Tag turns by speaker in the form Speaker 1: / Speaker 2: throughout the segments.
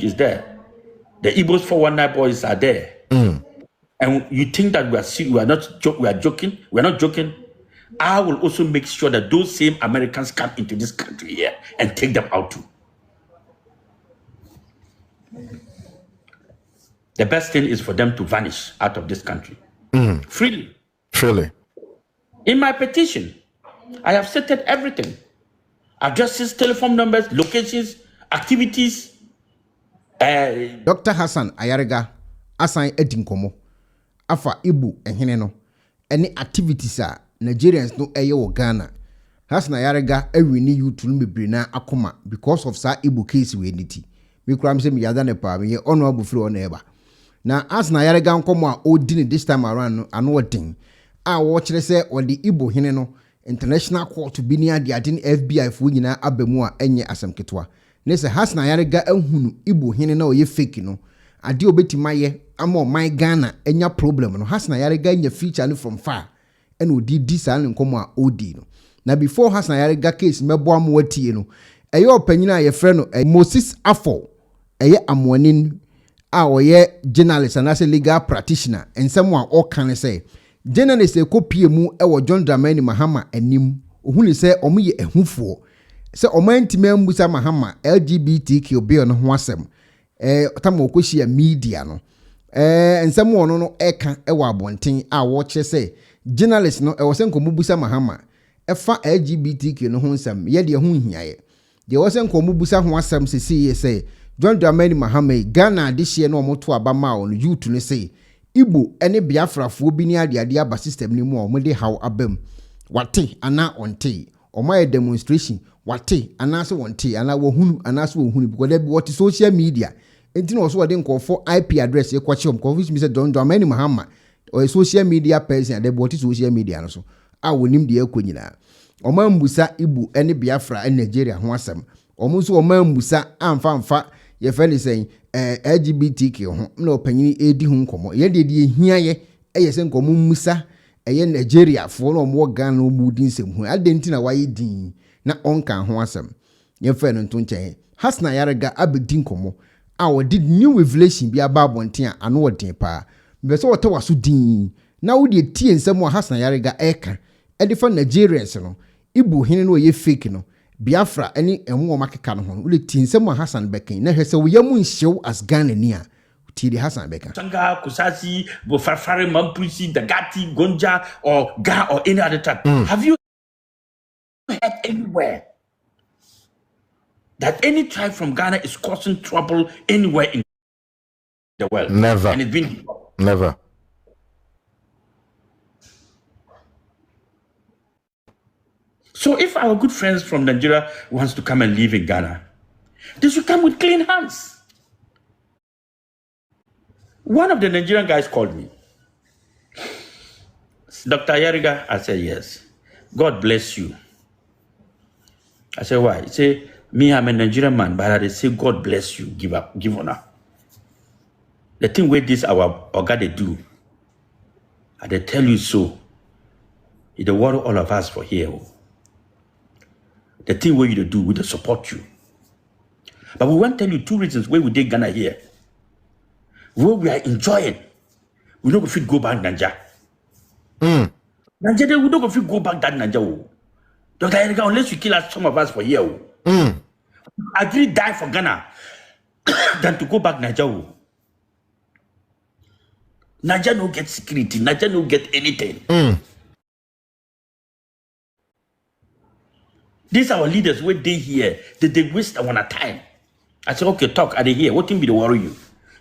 Speaker 1: is there. The Igbos 419 boys are there. And you think that we are joking? We are not joking. I will also make sure that those same Americans come into this country here and take them out too. The best thing is for them to vanish out of this country freely. In my petition, I have stated everything: addresses, telephone numbers, locations, activities.
Speaker 2: Dr. Hassan Ayariga assign Edinkomo afa Igbo ehene no any activities are Nigerians no eyo Ghana. Hassan Ayariga ewini youth no bebre na akoma because of sa Igbo case we niti. Me kram se me yada ne pa me honorable free on eba. Na Hassan Ayariga nkomo a odini this time around no ano odin a wo kire se odi Igbo hene no international court bi ni ade ade FBI fo nyina abamu a enye asem ketwa. Nese Hassan Ayariga ehunu Igbo hene na oye fake no ade obetima ye ama my Ghana enya problem no. Hassan Ayariga nya feature no from far and odi disa ne nkomo a odi no. Na before Hassan Ayariga case mebo am watie no eye opanyina ye frɛ no Moses Afo eye amwonin a oye journalist and as a legal practitioner ensem a o kan say journalist ekopie mu ewo John Dramani Mahama anim ohunu se omo ye ehufuo se omantima mbusa Mahama LGBTQ bill no ho asem tamo okohia media no ensem wono no eka ewo abonten a wo kye se journalist no ewo se nkomubusa Mahama efa LGBTQ no ho nsem ye de ho hiaye de wo se nkomubusa ho asem sesi se John Dramani Mahama Ghana de hye no omoto abama on youth no say Igbo ene Biafrafo bi ni ade aba system ni mu o mo de haw abam wate ana onte o my demonstration wate ana so wonte ana wo hunu ana so wo hunu because there what social media enti no so wode nkofo IP address e kwache confuse me say John Dramani Mahama or social media person there what social media no so a wonim de akonyina o ma mbusa Igbo ene Biafra ene Nigeria ho asem o mo so o ma mbusa amfa ye feli say LGBTQ ho na opanyini edi ho nkomo ye de ehia ye se nkomo musa eye Nigeria fo no mo Ghana omu din sem ho adenti na waye din na onka ho asem ye fe no ntonchen Hassan Ayariga abedi nkomo a wo did new revelation bi aba abonten a ano odin pa be so wote waso din na wo de tie nsem a Hassan Ayariga eka e fa Nigerians no Igbo hene no ye fake no Biafra any enwo makeka no ho ule tinsem Hassan Bekan na hwese wo yamu nhyew as Ghana ni a ti Hassan Bekan
Speaker 1: Sanga Kusasi bo farfare mampusi Dagati Gonja or Ga or any other type. Have you heard anywhere that any tribe from Ghana is causing trouble anywhere in the world?
Speaker 3: Never.
Speaker 1: And it's been
Speaker 3: never.
Speaker 1: So if our good friends from Nigeria wants to come and live in Ghana, they should come with clean hands. One of the Nigerian guys called me. Dr. Ayariga, I said, yes. God bless you. I said, why? He said, me, I'm a Nigerian man, but I say, God bless you, give honor. The thing with this, our God, they do, and they tell you so. They worry all of us for here. The thing where you do, we will support you. But we want to tell you two reasons why we did Ghana here. Where we are enjoying, we don't go back Nigeria. Nigeria, we don't go back that Nigeria. Dr. Ayariga, unless you kill us, some of us for here. Agree die for Ghana than to go back Nigeria. Nigeria no get security. Nigeria no get anything. These are our leaders where they here, they waste our time. I say, okay, talk, are they here? What can be the worry you?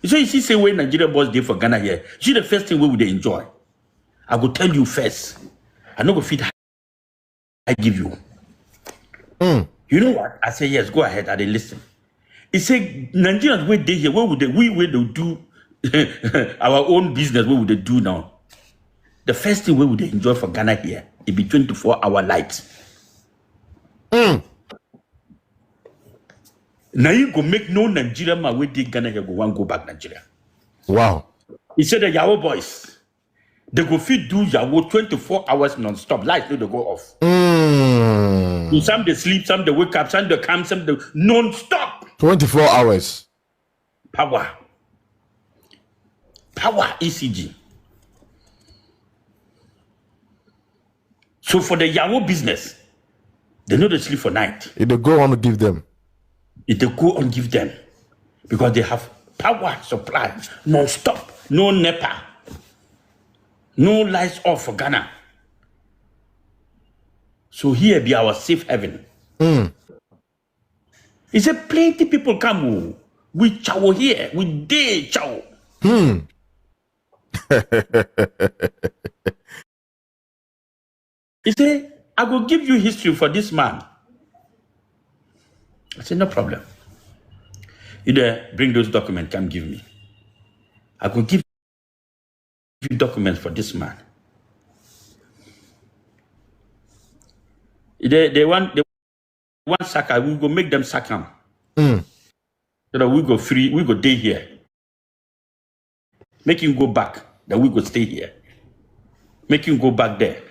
Speaker 1: So you see, say when Nigeria boys did for Ghana here, see the first thing where would they enjoy? I will tell you first. I know go feed I give you. You know what? I say, yes, go ahead, I they listen. He say Nigerians where they here, where would they do our own business, what would they do now? The first thing where would they enjoy for Ghana here? It be 24-hour lights. Now you go make no Nigerian man where they Ghana here go back Nigeria.
Speaker 3: Wow.
Speaker 1: He said the Yahoo boys, they go fit do Yahoo 24 hours non-stop. Lights no they go off. Some they sleep, some they wake up, some they come, some they non-stop.
Speaker 3: 24 hours.
Speaker 1: Power. Power ECG. So for the Yahoo business, they know they sleep for night.
Speaker 3: If they go on to give them.
Speaker 1: If they go and give them, because they have power supply non-stop, no NEPA, no lights off for Ghana. So here be our safe haven. He said plenty people come with chow here, with day chow. He said, I will give you history for this man. I said, no problem. Either bring those documents, come give me. I will give you documents for this man. They want sack, we go make them sack him. So that we go free, we go day here. Make him go back, then we go stay here. Make him go back there.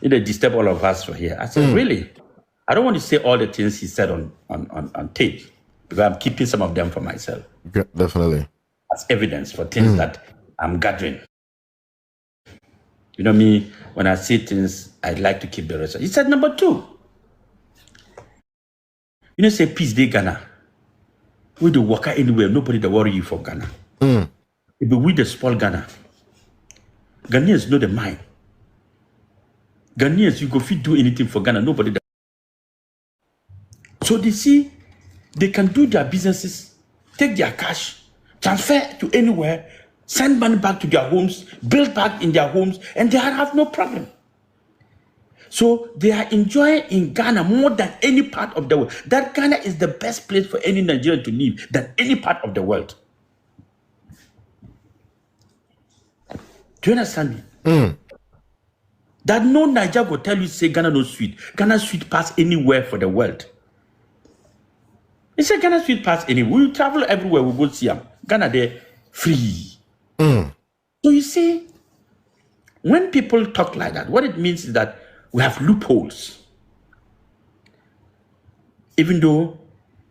Speaker 1: They disturb all of us for here. I said, really? I don't want to say all the things he said on tape, because I'm keeping some of them for myself.
Speaker 3: Yeah, definitely.
Speaker 1: As evidence for things that I'm gathering. You know me, when I say things, I like to keep the rest. He said, number 2. You know, say peace day Ghana. We do work anywhere, nobody that worry you for Ghana. If we the spoil Ghana, Ghanaians know the mind. Ghanaians, you go fit do anything for Ghana, nobody that. So they see they can do their businesses, take their cash, transfer to anywhere, send money back to their homes, build back in their homes, and they have no problem. So they are enjoying in Ghana more than any part of the world. That Ghana is the best place for any Nigerian to live than any part of the world. Do you understand me? That no Niger will tell you, say Ghana no sweet. Ghana sweet pass anywhere for the world. He said Ghana sweet pass anywhere. We travel everywhere, we go see them. Ghana there free. So you see, when people talk like that, what it means is that we have loopholes. Even though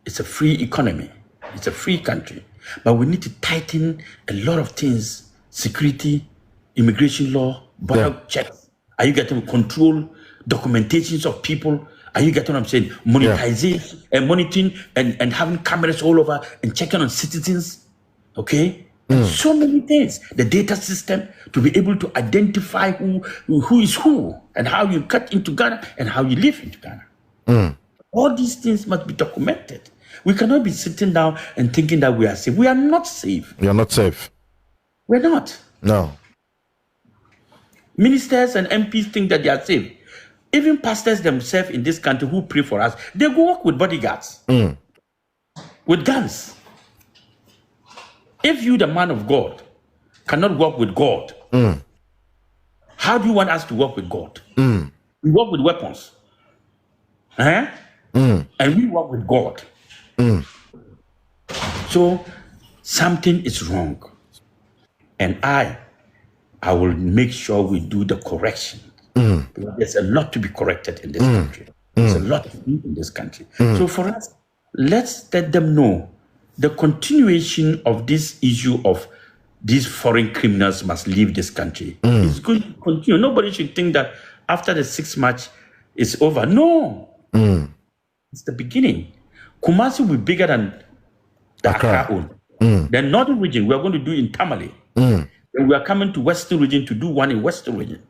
Speaker 1: it's a free economy, it's a free country, but we need to tighten a lot of things: security, immigration law, border checks. Are you getting control, documentations of people? Are you getting what I'm saying? Monetization and monitoring and having cameras all over and checking on citizens. Okay? And so many things. The data system to be able to identify who is who and how you cut into Ghana and how you live into Ghana. All these things must be documented. We cannot be sitting down and thinking that we are safe. We are not safe.
Speaker 3: We are not safe.
Speaker 1: We're not.
Speaker 3: No.
Speaker 1: Ministers and MPs think that they are safe. Even pastors themselves in this country who pray for us, they go work with bodyguards, with guns. If you, the man of God, cannot work with God, how do you want us to work with God? We work with weapons. And we work with God. So something is wrong. And I will make sure we do the correction. Because there's a lot to be corrected in this country. There's a lot to do in this country. So for us, let's let them know the continuation of this issue of these foreign criminals must leave this country. It's going to continue. Nobody should think that after the 6th March it's over. No. It's the beginning. Kumasi will be bigger than the Accra own. The northern region, we are going to do in Tamale. And we are coming to western region to do one in western region.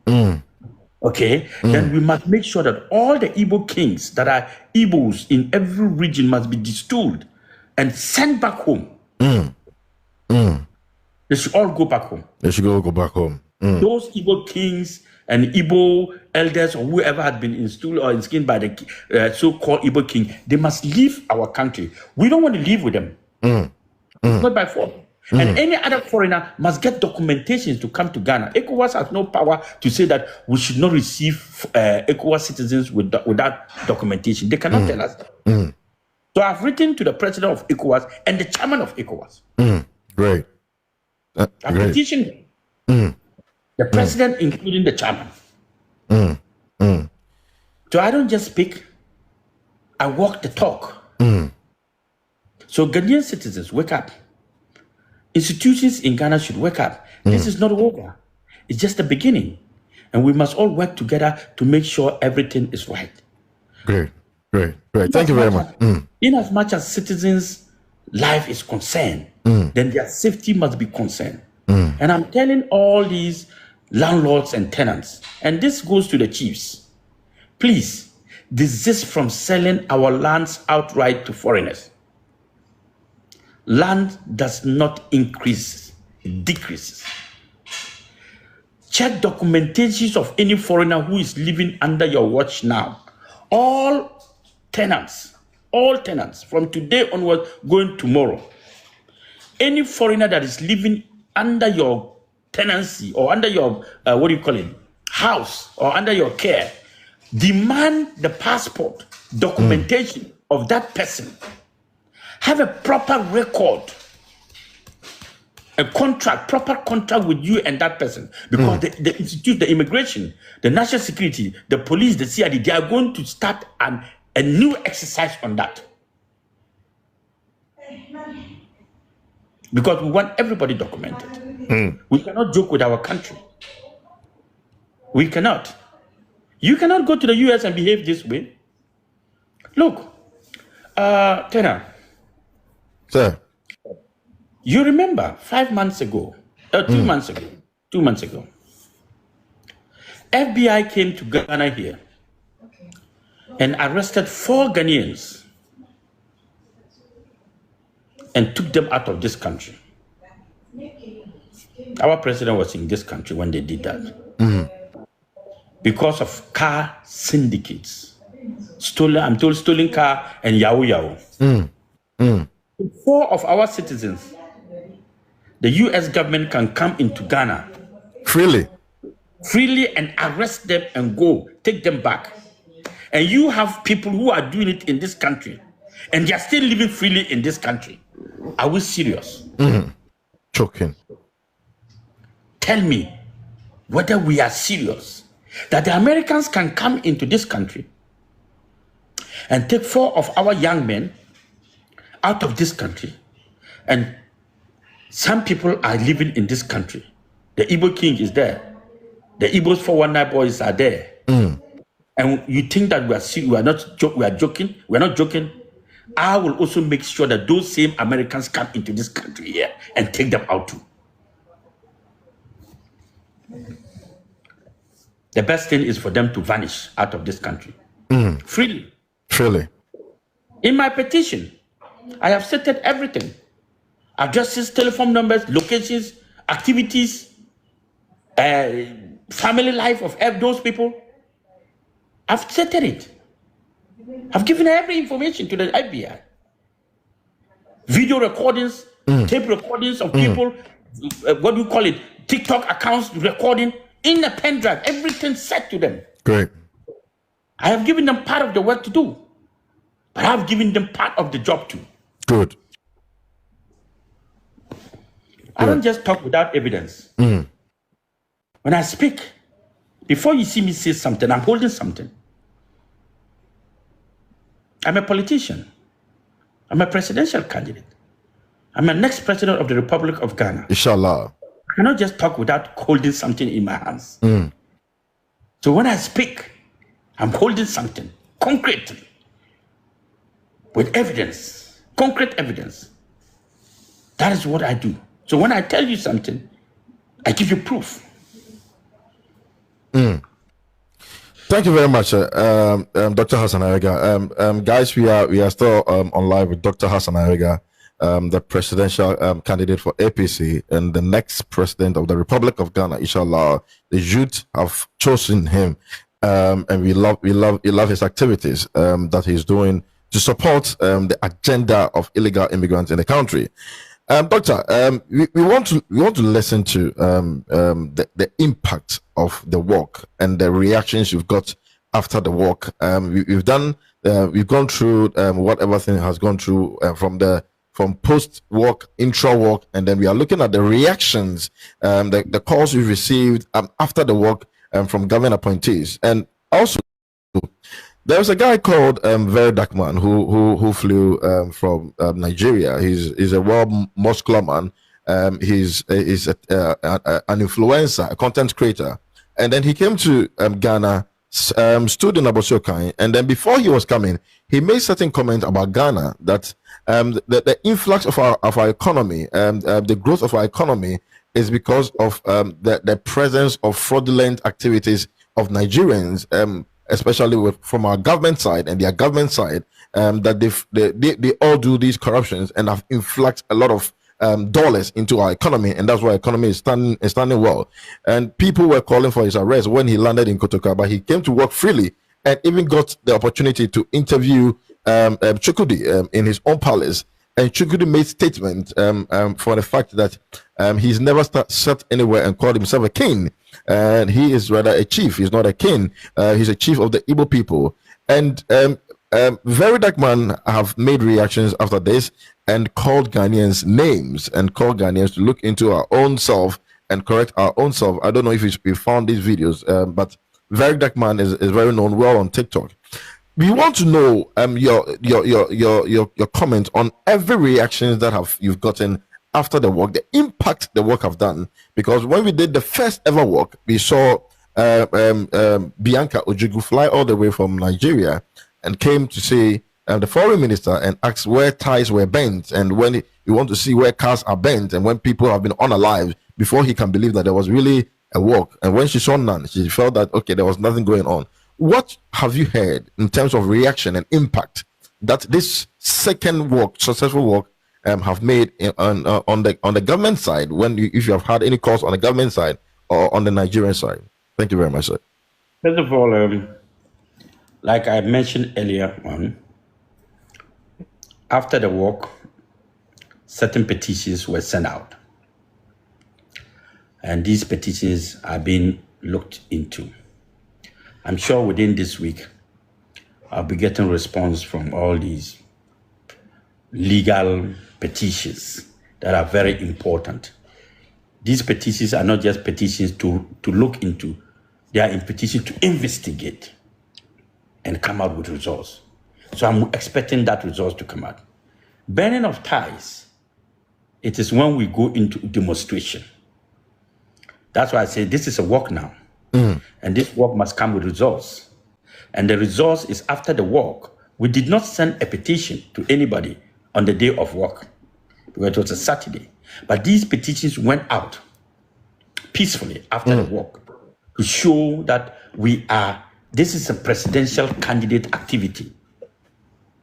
Speaker 1: Okay? Then we must make sure that all the Igbo kings that are Igbos in every region must be distilled and sent back home. They should all go back home.
Speaker 3: They should go back home.
Speaker 1: Those Igbo kings and Igbo elders or whoever had been installed or skinned by the so-called Igbo king, they must leave our country. We don't want to live with them. Not by force. And any other foreigner must get documentations to come to Ghana. ECOWAS has no power to say that we should not receive ECOWAS citizens without documentation. They cannot tell us that. So I've written to the president of ECOWAS and the chairman of ECOWAS.
Speaker 3: Great.
Speaker 1: I petitioned the president, including the chairman. So I don't just speak, I walk the talk. So Ghanaian citizens, wake up. Institutions in Ghana should wake up. This is not over. It's just the beginning. And we must all work together to make sure everything is right.
Speaker 3: Great. Thank you very much.
Speaker 1: In as much as citizens' life is concerned, then their safety must be concerned. And I'm telling all these landlords and tenants, and this goes to the chiefs, please desist from selling our lands outright to foreigners. Land does not increase, it decreases. Check documentations of any foreigner who is living under your watch now. All tenants from today onward, going tomorrow. Any foreigner that is living under your tenancy or under your, house or under your care, demand the passport, documentation of that person. Have a proper record, a proper contract with you and that person. Because the institute, the immigration, the national security, the police, the CID, they are going to start a new exercise on that. Because we want everybody documented. We cannot joke with our country. We cannot. You cannot go to the US and behave this way. Look, Tena.
Speaker 3: Sir.
Speaker 1: You remember 5 months ago, 2 months ago, FBI came to Ghana here and arrested 4 Ghanaians and took them out of this country. Our president was in this country when they did that. Because of car syndicates. Stolen car and Yahoo. 4 of our citizens, the US government can come into Ghana freely and arrest them and go, take them back. And you have people who are doing it in this country and they are still living freely in this country. Are we serious?
Speaker 3: Choking.
Speaker 1: Tell me whether we are serious that the Americans can come into this country and take 4 of our young men out of this country, and some people are living in this country. The Igbo king is there. The Igbo's 419 boys are there. And you think that we are joking? We're not joking. I will also make sure that those same Americans come into this country here and take them out too. The best thing is for them to vanish out of this country. Freely. In my petition, I have stated everything. Addresses, telephone numbers, locations, activities, family life of those people. I've stated it. I've given every information to the FBI. Video recordings, tape recordings of people, TikTok accounts recording in a pen drive, everything set to them.
Speaker 3: Great.
Speaker 1: I have given them part of the work to do, but I have given them part of the job too.
Speaker 3: Good.
Speaker 1: I don't just talk without evidence. When I speak, before you see me say something, I'm holding something. I'm a politician. I'm a presidential candidate. I'm the next president of the Republic of Ghana.
Speaker 3: Inshallah.
Speaker 1: I cannot just talk without holding something in my hands. So when I speak, I'm holding something concretely with evidence, concrete evidence. That is what I do. So when I tell you something, I give you proof.
Speaker 3: Thank you very much, Dr. Hassan Ayariga. Guys, we are still on live with Dr. Hassan Ayariga, the presidential candidate for APC and the next president of the Republic of Ghana. Inshallah, the youth have chosen him, and we love his activities that he's doing to support the agenda of illegal immigrants in the country. Doctor, we want to listen to the impact of the work and the reactions you've got after the work. We've gone through what everything has gone through from post work, intra work, and then we are looking at the reactions, the calls we received after the work from government appointees, and also There was a guy called Very Dark Man who flew from Nigeria. He's a world muscular man. He's an influencer, a content creator, and then he came to Ghana, stood in Abosokai, and then before he was coming, he made certain comments about Ghana that the influx of our economy, the growth of our economy, is because of the presence of fraudulent activities of Nigerians, especially from our government side and their government side, that they all do these corruptions and have influxed a lot of dollars into our economy, and that's why economy is standing well. And people were calling for his arrest when he landed in Kotoka, but he came to work freely and even got the opportunity to interview Chukudi in his own palace. And Chukudi made statement for the fact that he's never sat anywhere and called himself a king. And he is rather a chief. He's not a king. He's a chief of the Igbo people. And Very Dark Man have made reactions after this and called Ghanaians names and called Ghanaians to look into our own self and correct our own self. I don't know if you found these videos, but Very Dark Man is very known well on TikTok. We want to know your comment on every reaction that you've gotten after the walk, the impact the walk have done. Because when we did the first ever walk, we saw Bianca Ojukwu fly all the way from Nigeria and came to see the foreign minister and asked where ties were bent, and when you want to see where cars are bent and when people have been unalive, before he can believe that there was really a walk. And when she saw none, she felt that okay, there was nothing going on. What have you heard in terms of reaction and impact that this second walk, successful walk, have made on the government side? If you have had any calls on the government side or on the Nigerian side? Thank you very much, sir.
Speaker 1: First of all, like I mentioned earlier on, after the walk, certain petitions were sent out, and these petitions are being looked into. I'm sure within this week, I'll be getting response from all these legal petitions that are very important. These petitions are not just petitions to look into. They are in petition to investigate and come out with results. So I'm expecting that results to come out. Burning of ties, it is when we go into demonstration. That's why I say this is a walk now. And this work must come with results. And the results is after the work. We did not send a petition to anybody on the day of work, because it was a Saturday. But these petitions went out peacefully after the work to show that this is a presidential candidate activity.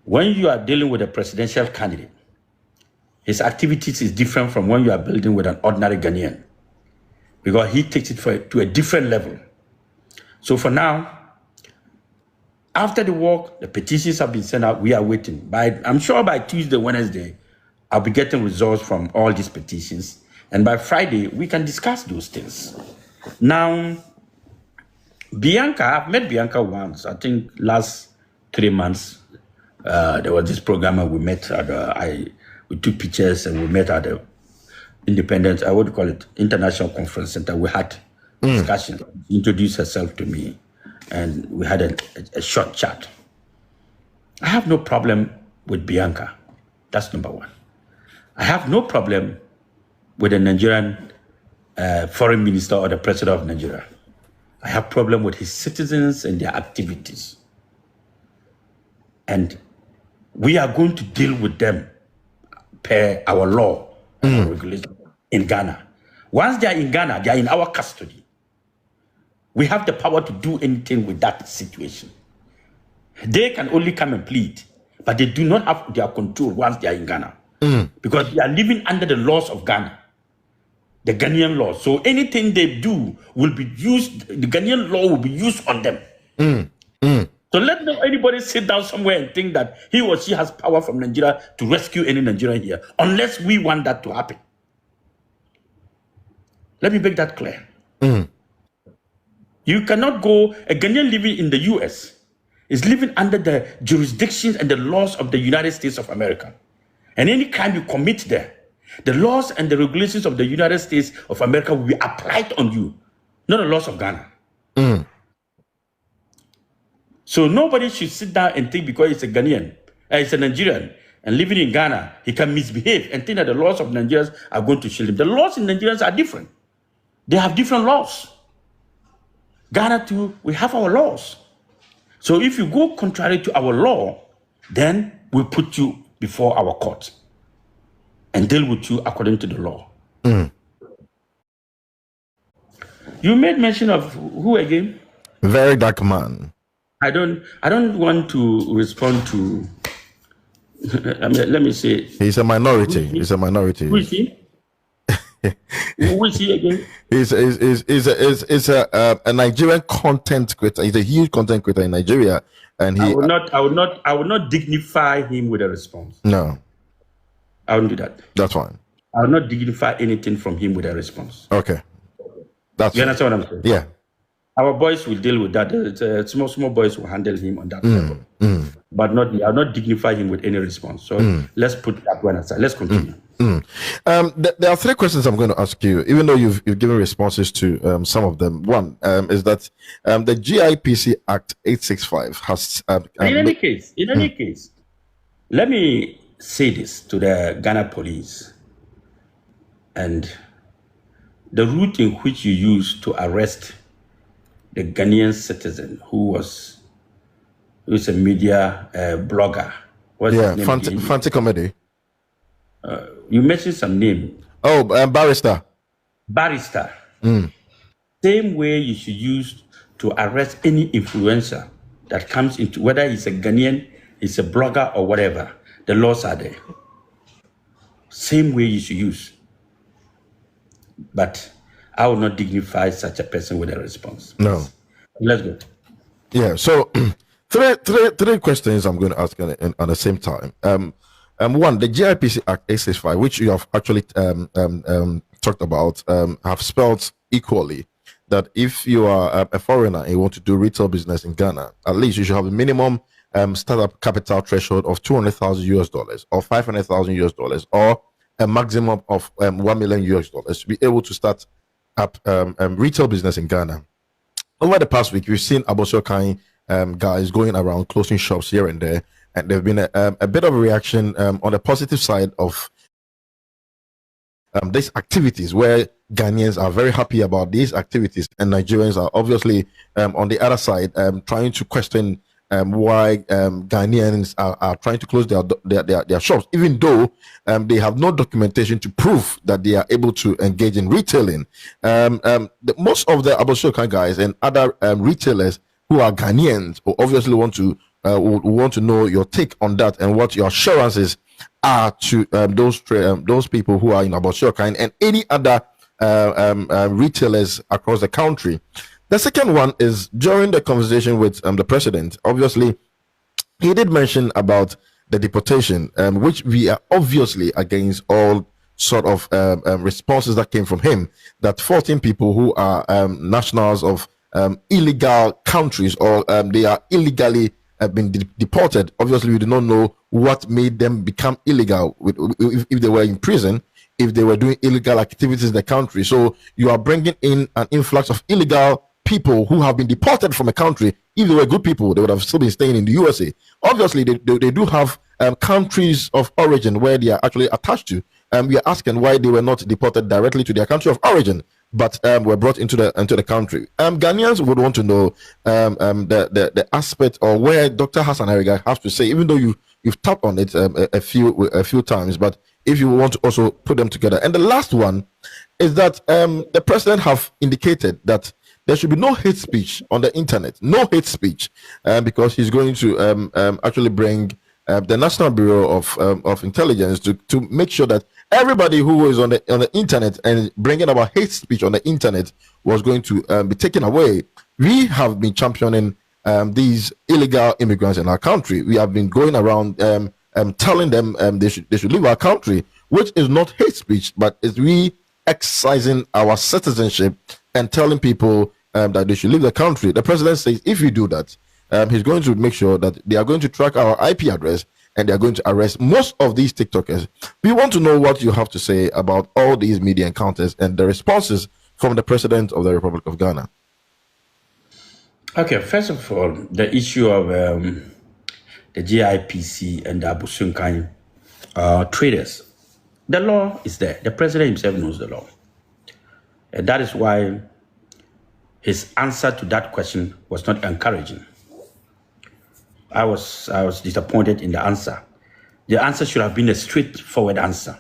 Speaker 1: When you are dealing with a presidential candidate, his activities is different from when you are building with an ordinary Ghanaian, because he takes it to a different level. So for now, after the walk, the petitions have been sent out. We are waiting. I'm sure by Tuesday, Wednesday, I'll be getting results from all these petitions. And by Friday, we can discuss those things. Now, Bianca, I've met Bianca once. I think last 3 months, there was this program and we met we took pictures and we met at the Independent, what do you call it, International Conference Center. We had discussion. She introduced herself to me, and we had a short chat. I have no problem with Bianca. That's number one. I have no problem with the Nigerian foreign minister or the president of Nigeria. I have problem with his citizens and their activities. And we are going to deal with them per our law and regulation in Ghana. Once they are in Ghana, they are in our custody. We have the power to do anything with that situation. They can only come and plead, but they do not have their control once they are in Ghana. Because they are living under the laws of Ghana, the Ghanaian law. So anything they do will be used, the Ghanaian law will be used on them. So let not anybody sit down somewhere and think that he or she has power from Nigeria to rescue any Nigerian here, unless we want that to happen. Let me make that clear. You cannot go, a Ghanaian living in the US is living under the jurisdictions and the laws of the United States of America. And any crime you commit there, the laws and the regulations of the United States of America will be applied on you, not the laws of Ghana. So nobody should sit down and think because he's a Ghanaian, he's a Nigerian, and living in Ghana, he can misbehave and think that the laws of Nigerians are going to shield him. The laws in Nigerians are different. They have different laws. Ghana too, we have our laws. So if you go contrary to our law, then we put you before our court and deal with you according to the law. You made mention of who again?
Speaker 3: Very dark man.
Speaker 1: I don't want to respond to. Let me say.
Speaker 3: He's a minority. He's a minority.
Speaker 1: Who is he? Who is he again?
Speaker 3: He's a Nigerian content creator. He's a huge content creator in Nigeria, and he.
Speaker 1: I would not dignify him with a response.
Speaker 3: No,
Speaker 1: I won't do that.
Speaker 3: that's fine.
Speaker 1: I will not dignify anything from him with a response.
Speaker 3: Okay, that's.
Speaker 1: You understand what I'm saying?
Speaker 3: Yeah.
Speaker 1: Our boys will deal with that. Small boys will handle him on that level. But not me. I'll not dignify him with any response. So let's put that one aside. Let's continue.
Speaker 3: There are three questions I'm going to ask you, even though you've given responses to some of them. One is that the GIPC Act 865 has.
Speaker 1: In any case, let me say this to the Ghana police and the route in which you use to arrest the Ghanaian citizen who is a media blogger. What's his name?
Speaker 3: Fancy comedy.
Speaker 1: You mentioned some name.
Speaker 3: Oh, barrister.
Speaker 1: Barrister. Same way you should use to arrest any influencer that comes into, whether he's a Ghanaian, he's a blogger or whatever. The laws are there. Same way you should use. But I will not dignify such a person with a response.
Speaker 3: No.
Speaker 1: Let's go.
Speaker 3: Yeah. So three questions I'm going to ask at the same time. One, the GIPC Act 865, which you have actually talked about, have spelled equally that if you are a foreigner and you want to do retail business in Ghana, at least you should have a minimum startup capital threshold of $200,000 or $500,000 or a maximum of $1 million to be able to start up retail business in Ghana. Over the past week, we've seen Abosokai guys going around closing shops here and there, and there's been a bit of a reaction on the positive side of these activities, where Ghanaians are very happy about these activities, and Nigerians are obviously on the other side trying to question why Ghanaians are trying to close their shops, even though they have no documentation to prove that they are able to engage in retailing. Most of the Abosokai guys and other retailers who are Ghanaians who obviously want to know your take on that and what your assurances are to those people who are in Abosokai and any other retailers across the country. The second one is during the conversation with the president. Obviously, he did mention about the deportation, which we are obviously against all sort of responses that came from him, that 14 people who are nationals of illegal countries or they are illegally been deported. Obviously, we do not know what made them become illegal, if they were in prison, if they were doing illegal activities in the country. So you are bringing in an influx of illegal people who have been deported from a country. If they were good people, they would have still been staying in the USA. Obviously, they do have countries of origin where they are actually attached to. We are asking why they were not deported directly to their country of origin, but were brought into the country. Ghanaians would want to know the aspect or where Dr. Hassan Ayariga has to say, even though you've tapped on it a few times, but if you want to also put them together. And the last one is that the president have indicated that there should be no hate speech on the internet, no hate speech, because he's going to actually bring the National Bureau of Intelligence to make sure that everybody who is on the internet and bringing about hate speech on the internet was going to be taken away. We have been championing these illegal immigrants in our country. We have been going around telling them they should leave our country, which is not hate speech, but is we exercising our citizenship and telling people that they should leave the country. The president says if you do that, he's going to make sure that they are going to track our IP address and they are going to arrest most of these TikTokers. We want to know what you have to say about all these media encounters and the responses from the president of the Republic of Ghana.
Speaker 1: Okay, first of all, the issue of the GIPC and the Abusunkai traders. The law is there. The president himself knows the law. And that is why his answer to that question was not encouraging. I was disappointed in the answer. The answer should have been a straightforward answer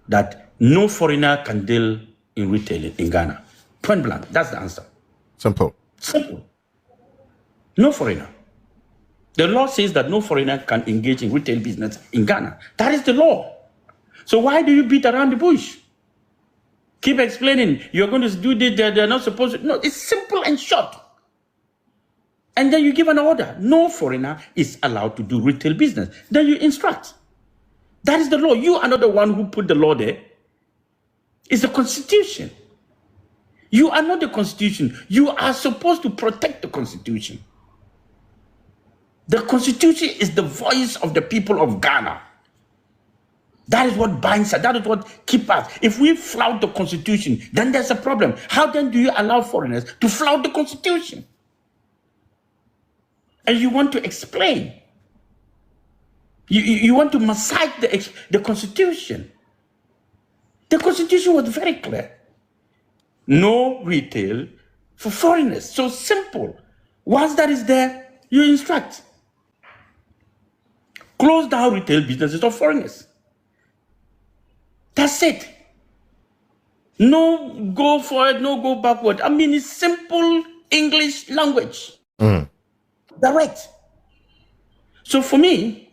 Speaker 1: that no foreigner can deal in retail in Ghana. Point blank. That's the answer.
Speaker 3: Simple.
Speaker 1: Simple. No foreigner. The law says that no foreigner can engage in retail business in Ghana. That is the law. So why do you beat around the bush? Keep explaining, you're going to do this, they're not supposed to. No, it's simple and short. And then you give an order. No foreigner is allowed to do retail business. Then you instruct. That is the law. You are not the one who put the law there. It's the Constitution. You are not the Constitution. You are supposed to protect the Constitution. The Constitution is the voice of the people of Ghana. That is what binds us. That is what keeps us. If we flout the Constitution, then there's a problem. How then do you allow foreigners to flout the Constitution? And you want to explain. You want to massage the Constitution. The Constitution was very clear. No retail for foreigners. So simple. Once that is there, you instruct. Close down retail businesses of foreigners. That's it. No go forward, no go backward. I mean, it's simple English language. Direct. So for me,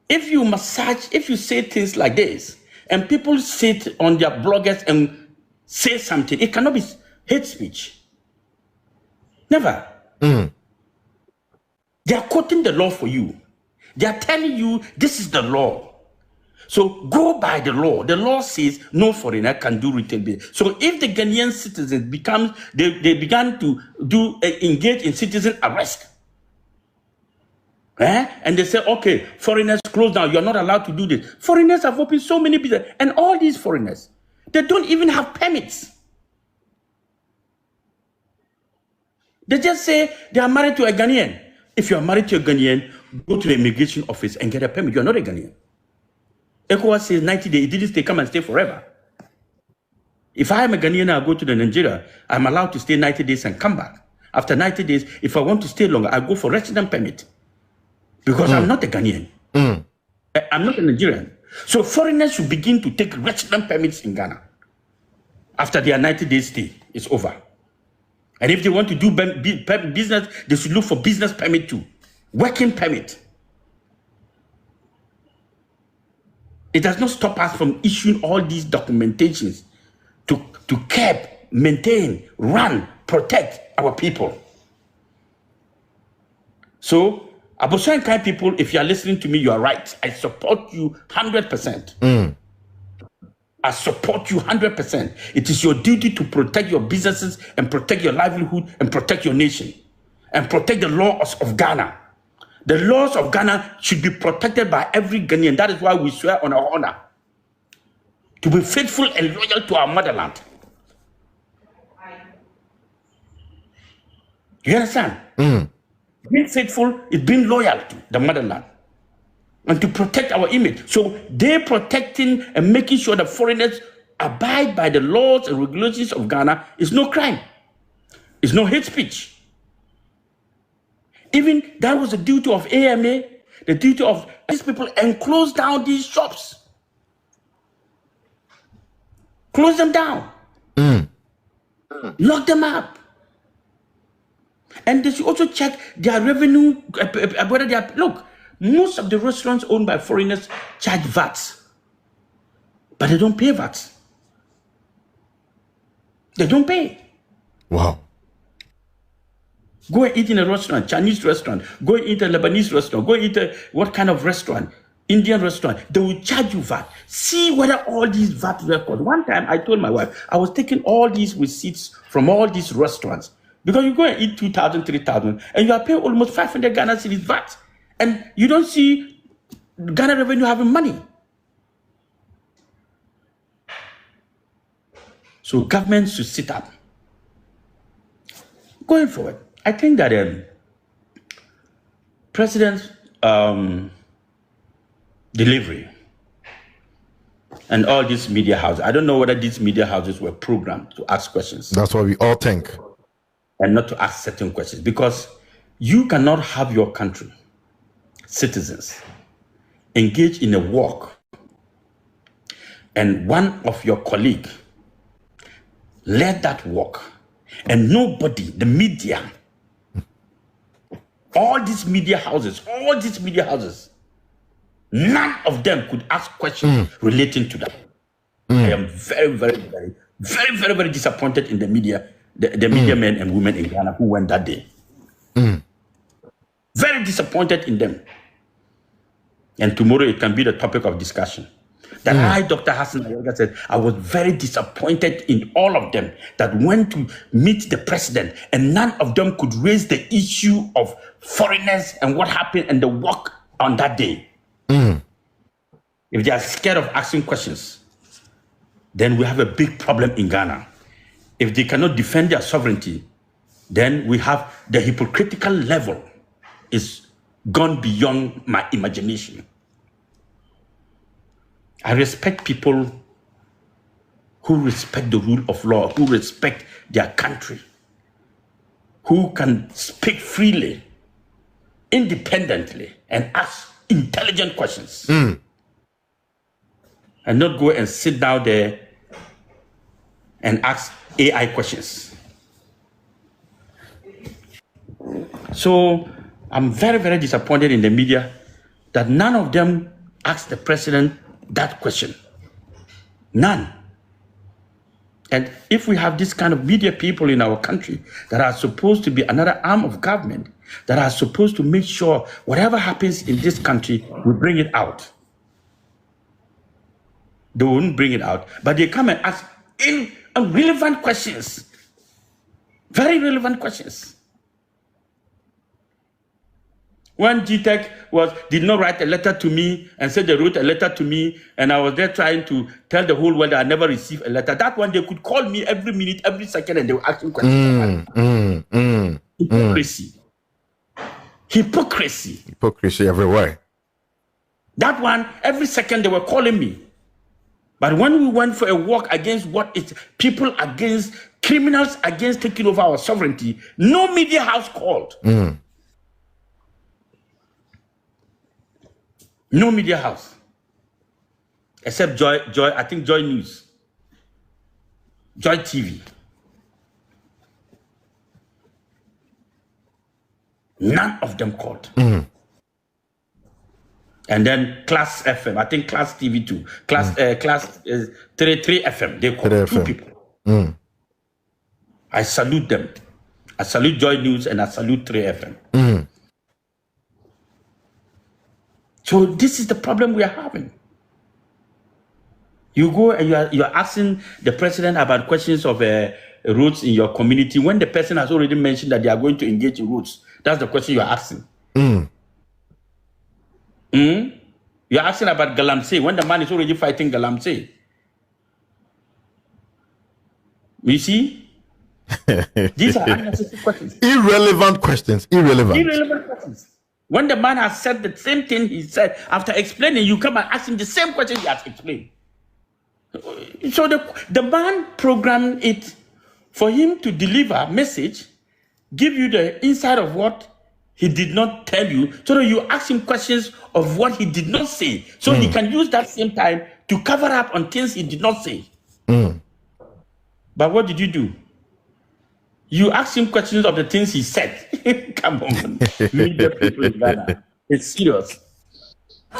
Speaker 1: if you say things like this, and people sit on their bloggers and say something, it cannot be hate speech. Never. They are quoting the law for you. They are telling you this is the law. So go by the law. The law says no foreigner can do retail business. So if the Ghanaian citizens they began to engage in citizen arrest, and they say, okay, foreigners close down. You're not allowed to do this. Foreigners have opened so many business, and all these foreigners, they don't even have permits. They just say they are married to a Ghanaian. If you are married to a Ghanaian, go to the immigration office and get a permit. You are not a Ghanaian. ECOWAS says 90 days. It didn't stay, come and stay forever. If I am a Ghanaian and I go to the Nigeria, I'm allowed to stay 90 days and come back. After 90 days, if I want to stay longer, I go for resident permit. Because I'm not a Ghanaian. I'm not a Nigerian. So foreigners should begin to take resident permits in Ghana. After their 90 days stay, it's over. And if they want to do business, they should look for business permit too. Working permit. It does not stop us from issuing all these documentations to curb, maintain, run, protect our people. So, Abosuankai people, if you are listening to me, you are right. I support you 100%. I support you 100%. It is your duty to protect your businesses and protect your livelihood and protect your nation and protect the laws of Ghana. The laws of Ghana should be protected by every Ghanaian. That is why we swear on our honor to be faithful and loyal to our motherland. You understand? Being faithful is being loyal to the motherland and to protect our image. So they're protecting and making sure that foreigners abide by the laws and regulations of Ghana is no crime. It's no hate speech. Even that was the duty of AMA, the duty of these people, and close down these shops. Close them down. Lock them up. And they should also check their revenue, whether they are, look, most of the restaurants owned by foreigners charge VAT, but they don't pay VAT. They don't pay.
Speaker 3: Wow.
Speaker 1: Go and eat in a restaurant, Chinese restaurant. Go and eat a Lebanese restaurant. Go and eat what kind of restaurant? Indian restaurant. They will charge you VAT. See whether all these VAT records. One time I told my wife, I was taking all these receipts from all these restaurants. Because you go and eat 2,000, 3,000, and you are paying almost 500 Ghana cedis VAT. And you don't see Ghana revenue having money. So government should sit up. Going forward, I think that President's delivery and all these media houses, I don't know whether these media houses were programmed to ask questions.
Speaker 3: That's what we all think.
Speaker 1: And not to ask certain questions, because you cannot have your country, citizens, engage in a walk and one of your colleagues led that walk and nobody, the media, all these media houses, none of them could ask questions relating to that. I am very, very, very, very, very, very disappointed in the media, the media men and women in Ghana who went that day. Very disappointed in them. And tomorrow it can be the topic of discussion. That I, Dr. Hassan Ayariga, said, I was very disappointed in all of them that went to meet the president and none of them could raise the issue of foreigners and what happened and the work on that day. If they are scared of asking questions, then we have a big problem in Ghana. If they cannot defend their sovereignty, then we have the hypocritical level is gone beyond my imagination. I respect people who respect the rule of law, who respect their country, who can speak freely, independently, and ask intelligent questions. And not go and sit down there and ask AI questions. So I'm very, very disappointed in the media that none of them asked the president that question. None. And if we have this kind of media people in our country that are supposed to be another arm of government, that are supposed to make sure whatever happens in this country, we bring it out. They wouldn't bring it out, but they come and ask irrelevant questions. Very relevant questions. When GTech did not write a letter to me and said they wrote a letter to me, and I was there trying to tell the whole world that I never received a letter. That one, they could call me every minute, every second, and they were asking questions. Hypocrisy. Hypocrisy.
Speaker 3: Hypocrisy everywhere.
Speaker 1: That one, every second they were calling me. But when we went for a walk against what is people against, criminals against taking over our sovereignty, no media house called. No media house. Except Joy, I think Joy News. Joy TV. None of them called. And then Class FM, I think Class TV too. Class 3 FM, they called 2 people. I salute them. I salute Joy News and I salute 3 FM. So this is the problem we are having. You go and you are asking the president about questions of roads in your community when the person has already mentioned that they are going to engage in roads. That's the question you are asking. You are asking about Galamsey when the man is already fighting Galamsey. You see? These are unnecessary questions.
Speaker 3: Irrelevant questions.
Speaker 1: Irrelevant questions. When the man has said the same thing he said, after explaining, you come and ask him the same question he has explained. So the man programmed it for him to deliver a message, give you the inside of what he did not tell you, so that you ask him questions of what he did not say, so he can use that same time to cover up on things he did not say. But what did you do? You asked him questions of the things he said. Come on, media people in Ghana. It's serious.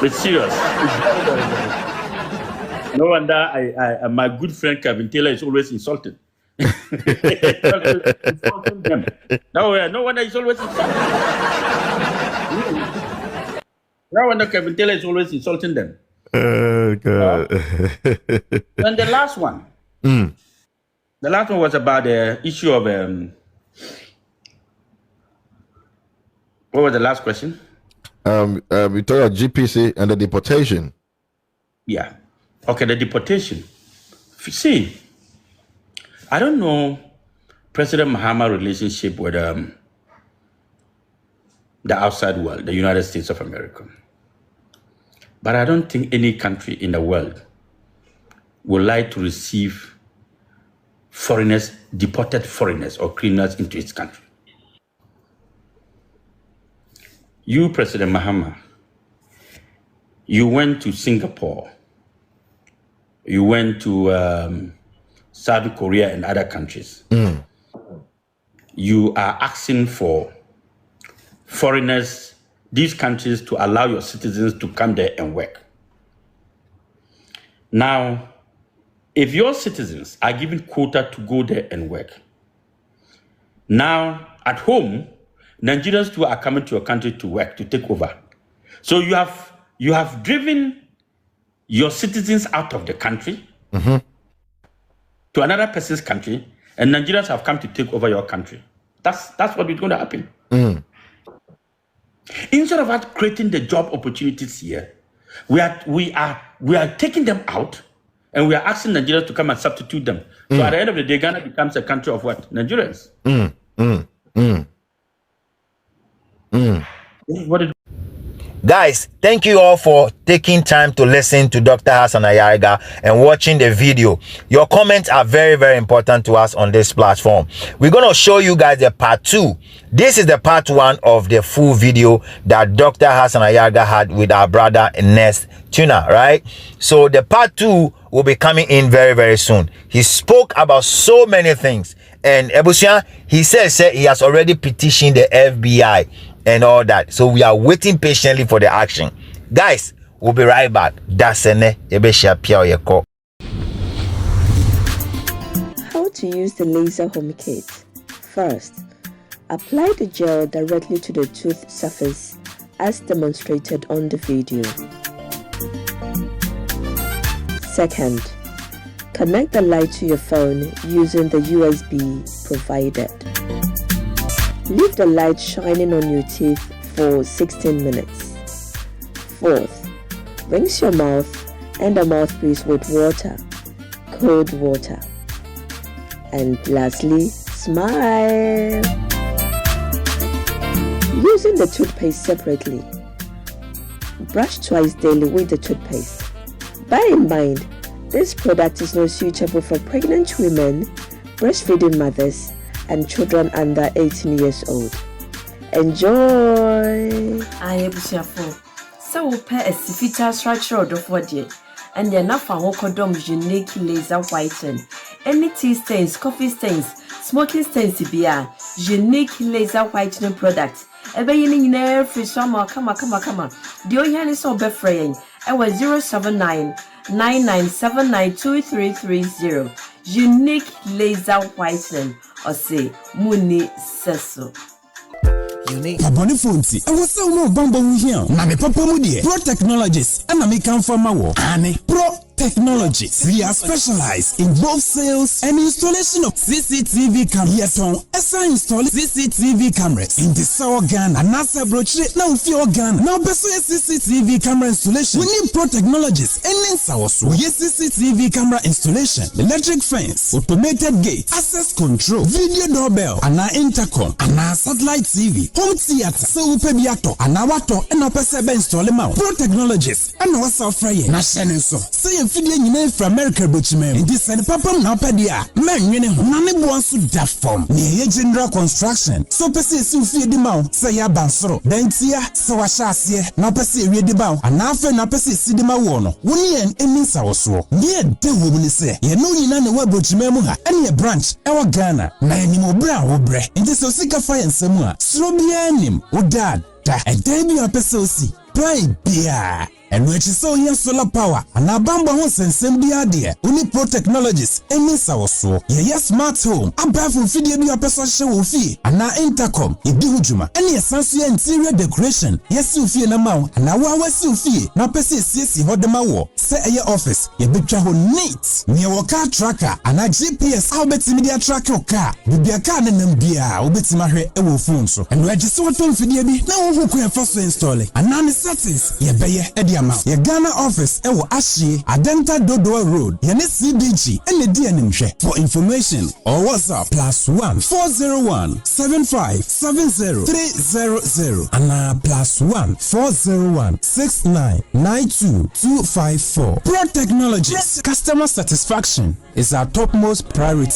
Speaker 1: It's serious. It's very, very, very. No wonder my good friend Kevin Taylor is always insulted. Insulting them. No wonder he's always insulting them. No wonder Kevin Taylor is always insulting them.
Speaker 3: God.
Speaker 1: And the last one. The last one was about the issue of what was the last question?
Speaker 3: We talked about GIPC and the deportation.
Speaker 1: Yeah. Okay, the deportation. See, I don't know President Mahama relationship with the outside world, the United States of America. But I don't think any country in the world would like to receive foreigners, deported foreigners or criminals into its country. You, President Mahama, you went to Singapore, you went to South Korea and other countries. You are asking for foreigners, these countries, to allow your citizens to come there and work. Now, if your citizens are given quota to go there and work, now at home, Nigerians too are coming to your country to work, to take over. So you have driven your citizens out of the country to another person's country, and Nigerians have come to take over your country. That's what is going to happen. Instead of us creating the job opportunities here, we are taking them out, and we are asking Nigerians to come and substitute them. So at the end of the day, Ghana becomes a country of what? Nigerians. What did
Speaker 4: Guys, thank you all for taking time to listen to Dr. Hassan Ayariga and watching the video. Your comments are very, very important to us on this platform. We're going to show you guys the part 2. This is the part 1 of the full video that Dr. Hassan Ayariga had with our brother Ernest Tuna, right? So the part 2 will be coming in very, very soon. He spoke about so many things. And Ebusia, he says he has already petitioned the FBI and all that. So we are waiting patiently for the action. Guys, we'll be right back.
Speaker 5: How to use the laser home kit. First, apply the gel directly to the tooth surface as demonstrated on the video. Second, connect the light to your phone using the USB provided. Leave the light shining on your teeth for 16 minutes. Fourth, rinse your mouth and the mouthpiece with water, cold water. And lastly, smile. Using the toothpaste separately. Brush twice daily with the toothpaste. Bear in mind, this product is not suitable for pregnant women, breastfeeding mothers, and children under 18 years old. Enjoy!
Speaker 6: I busuafo. So pair a sifita structure of body, and the enough and unique laser whiten. Any tea stains, coffee stains, smoking stains to unique laser whitening product. Ebe yini ne free summer come. The oyan is so befraying. I was 079-9979-2330. Unique laser whitening. Or say Muni Seso.
Speaker 7: Unique. Abonifunti. I was so no bumble here. Nami papa mudie. Pro Technologies. And Nami come from our Annie. Pro Technologies. We are specialized in both sales and installation of CCTV cameras. Yes, on ESA install CCTV cameras in the Sour Ghana and NASA brochure. Now fear Ghana. Now best CCTV camera installation. We need Pro Technologies and in Sawasu. Yes, CCTV camera installation, electric fence, automated gate, access control, video doorbell, and our intercom, and our satellite TV, home theater, so upebiato, and our water, and our pesebe install them out. Pro Technologies and our software. National so. Say Fidya nyina from America buchime ndi sene papa na opedia man nwene ho na ne bo anso da form ne general construction so pese si ufie di ma say ya bansoro dentia se wa hyase na pese ewie di ba ana afa na pese si di ma wo no woni en eminsa wo so ne de wo ni se ye no nyina ne wa buchime mu ha ene branch e wa Ghana na enim obra wo bre ndi so sika fa ensem a sro bia nim wo dad da e den bi apese osi plan bia. And which is so here solar power and abamba hon sensem bi ade uni Pro Technologies emisa woso ye smart home aba from fidie bi apesa hye wo fie ana intercom e bi hujuma ene esanso interior decoration yes fie na mawo ana wa wasi fie na pese esiesi hodema wo se eye office ye betwa ho neat ne wo car tracker ana GPS how betimi dia track your car bibia car ne nam bia wo betima hwe e wo phone so and which is so ton fidie bi na wo hu ko e first install ana ne settings ye beye e ama. Ye Ghana office ewo Ashie, Adenta Dodoa Road, Yene CBG, and the DNMShe. For information or WhatsApp +1 401 75 70 300 and +1 401 69 92 254. Pro Technologies, customer satisfaction is our topmost priority.